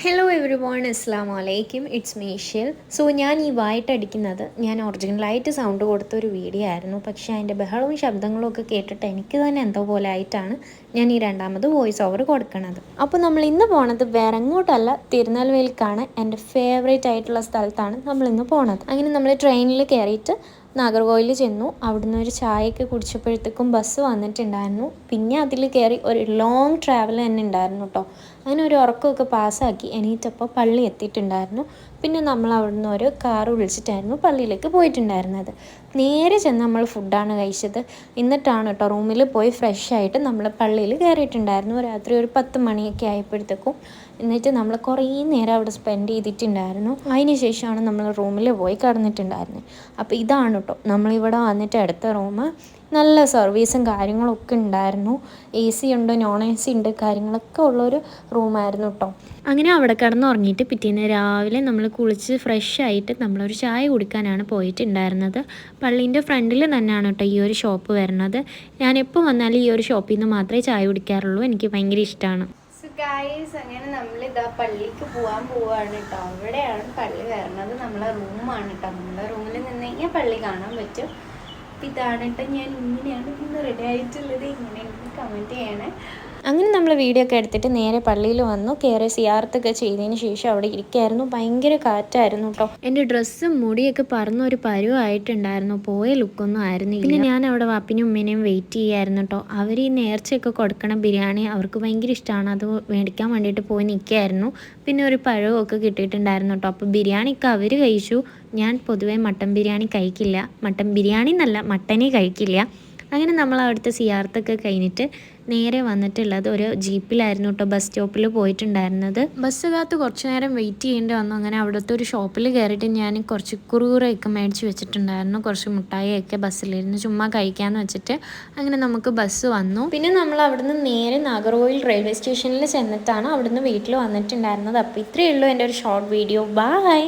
Hello every one അസ്സാം വലൈക്കും it's മീഷ്യൽ. So ഞാൻ ഈ വായിട്ടടിക്കുന്നത് ഞാൻ ഒറിജിനലായിട്ട് സൗണ്ട് കൊടുത്ത ഒരു വീഡിയോ ആയിരുന്നു. പക്ഷേ അതിൻ്റെ ബഹളവും ശബ്ദങ്ങളും ഒക്കെ കേട്ടിട്ട് എനിക്ക് തന്നെ എന്തോ പോലെ ആയിട്ടാണ് ഞാൻ ഈ രണ്ടാമത് വോയിസ് ഓവർ കൊടുക്കുന്നത്. അപ്പോൾ നമ്മൾ ഇന്ന് പോണത് വേറെ എങ്ങോട്ടല്ല, തിരുനെൽവേലിക്കാണ്. എൻ്റെ ഫേവറേറ്റ് ആയിട്ടുള്ള സ്ഥലത്താണ് നമ്മളിന്ന് പോണത്. അങ്ങനെ നമ്മൾ ട്രെയിനിൽ കയറിയിട്ട് നാഗർകോവിൽ ചെന്നു. അവിടുന്ന് ഒരു ചായയൊക്കെ കുടിച്ചപ്പോഴത്തേക്കും ബസ് വന്നിട്ടുണ്ടായിരുന്നു. പിന്നെ അതിൽ കയറി ഒരു ലോങ് ട്രാവൽ തന്നെ ഉണ്ടായിരുന്നു കേട്ടോ. അങ്ങനെ ഒരു ഉറക്കമൊക്കെ പാസ്സാക്കി എണീറ്റപ്പോൾ പള്ളി എത്തിയിട്ടുണ്ടായിരുന്നു. പിന്നെ നമ്മൾ അവിടുന്ന് ഒരു കാറ് വിളിച്ചിട്ടായിരുന്നു പള്ളിയിലേക്ക് പോയിട്ടുണ്ടായിരുന്നത്. നേരെ ചെന്ന് നമ്മൾ ഫുഡാണ് കഴിച്ചത്. എന്നിട്ടാണ് കേട്ടോ റൂമിൽ പോയി ഫ്രഷ് ആയിട്ട് നമ്മൾ പള്ളിയിൽ കയറിയിട്ടുണ്ടായിരുന്നു. രാത്രി ഒരു 10 മണിയൊക്കെ ആയപ്പോഴത്തേക്കും. എന്നിട്ട് നമ്മൾ കുറേ നേരം അവിടെ സ്പെൻഡ് ചെയ്തിട്ടുണ്ടായിരുന്നു. അതിന് ശേഷമാണ് നമ്മൾ റൂമിൽ പോയി കിടന്നിട്ടുണ്ടായിരുന്നത്. അപ്പോൾ ഇതാണ് കേട്ടോ നമ്മളിവിടെ വന്നിട്ട് എടുത്ത റൂം. നല്ല സർവീസും കാര്യങ്ങളൊക്കെ ഉണ്ടായിരുന്നു. AC ഉണ്ട്, നോൺ AC ഉണ്ട്, കാര്യങ്ങളൊക്കെ ഉള്ളൊരു റൂമായിരുന്നു കേട്ടോ. അങ്ങനെ അവിടെ കിടന്നുറങ്ങിയിട്ട് പിറ്റേന്ന് രാവിലെ നമ്മൾ കുളിച്ച് ഫ്രഷ് ആയിട്ട് നമ്മളൊരു ചായ കുടിക്കാനാണ് പോയിട്ടുണ്ടായിരുന്നത്. പള്ളീൻ്റെ ഫ്രണ്ടിൽ തന്നെയാണ് കേട്ടോ ഈ ഒരു ഷോപ്പ് വരുന്നത്. ഞാൻ എപ്പോൾ വന്നാലും ഈ ഒരു ഷോപ്പിൽ നിന്ന് മാത്രമേ ചായ കുടിക്കാറുള്ളൂ. എനിക്ക് ഭയങ്കര ഇഷ്ടമാണ്. അങ്ങനെ നമ്മളിതാ പള്ളിക്ക് പോകാൻ പോവാണ് കേട്ടോ. അവിടെയാണ് പള്ളി വരുന്നത്. നമ്മളെ റൂമാണ് കേട്ടോ. നമ്മളെ റൂമിൽ നിന്ന് കഴിഞ്ഞാൽ പള്ളി കാണാൻ പറ്റും. അപ്പം ഇതാണ് കേട്ടോ, ഞാൻ ഇങ്ങനെയാണ് ഇന്ന് റെഡി ആയിട്ടുള്ളത്. ഇങ്ങനെ എനിക്ക് കമൻറ്റ് ചെയ്യണേ. അങ്ങനെ നമ്മൾ വീഡിയോ ഒക്കെ എടുത്തിട്ട് നേരെ പള്ളിയിൽ വന്നു. കയറി സിയാർത്തൊക്കെ ചെയ്തതിന് ശേഷം അവിടെ ഇരിക്കുകയായിരുന്നു. ഭയങ്കര കാറ്റായിരുന്നു കേട്ടോ. എൻ്റെ ഡ്രസ്സും മുടിയൊക്കെ പറന്നൊരു പരുവായിട്ടുണ്ടായിരുന്നു. പോയ ലുക്കൊന്നും ആയിരുന്നില്ല. പിന്നെ ഞാൻ അവിടെ വാപ്പിനും ഉമ്മേനെയും വെയിറ്റ് ചെയ്യായിരുന്നു കേട്ടോ. അവർ ഈ നേർച്ചയൊക്കെ കൊടുക്കണം ബിരിയാണി അവർക്ക് ഭയങ്കര ഇഷ്ടമാണ്. അത് മേടിക്കാൻ വേണ്ടിയിട്ട് പോയി നിൽക്കുകയായിരുന്നു. പിന്നെ ഒരു പഴമൊക്കെ കിട്ടിയിട്ടുണ്ടായിരുന്നു കേട്ടോ. അപ്പോൾ ബിരിയാണിയൊക്കെ അവർ കഴിച്ചു. ഞാൻ പൊതുവേ മട്ടൻ ബിരിയാണി കഴിക്കില്ല. മട്ടൻ ബിരിയാണി എന്നല്ല, മട്ടനേ കഴിക്കില്ല. അങ്ങനെ നമ്മൾ അവിടുത്തെ സിയാർത്തൊക്കെ കഴിഞ്ഞിട്ട് നേരെ വന്നിട്ടുള്ളത് ഒരു ജീപ്പിലായിരുന്നു കേട്ടോ ബസ് സ്റ്റോപ്പിൽ പോയിട്ടുണ്ടായിരുന്നത്. ബസ് കാത്ത് കുറച്ച് നേരം വെയിറ്റ് ചെയ്യേണ്ടി വന്നു. അങ്ങനെ അവിടുത്തെ ഒരു ഷോപ്പിൽ കയറിയിട്ട് ഞാൻ കുറച്ച് കുറുകുറയൊക്കെ മേടിച്ച് വെച്ചിട്ടുണ്ടായിരുന്നു. കുറച്ച് മുട്ടായിയൊക്കെ ബസ്സിലിരുന്ന് ചുമ്മാ കഴിക്കാമെന്ന് വെച്ചിട്ട് അങ്ങനെ നമുക്ക് ബസ് വന്നു. പിന്നെ നമ്മൾ അവിടുന്ന് നേരെ നാഗർകോവിൽ റെയിൽവേ സ്റ്റേഷനിൽ ചെന്നിട്ടാണ് അവിടുന്ന് വീട്ടിൽ വന്നിട്ടുണ്ടായിരുന്നത്. അപ്പോൾ ഇത്രയേ ഉള്ളൂ എൻ്റെ ഒരു ഷോർട്ട് വീഡിയോ. ബൈ.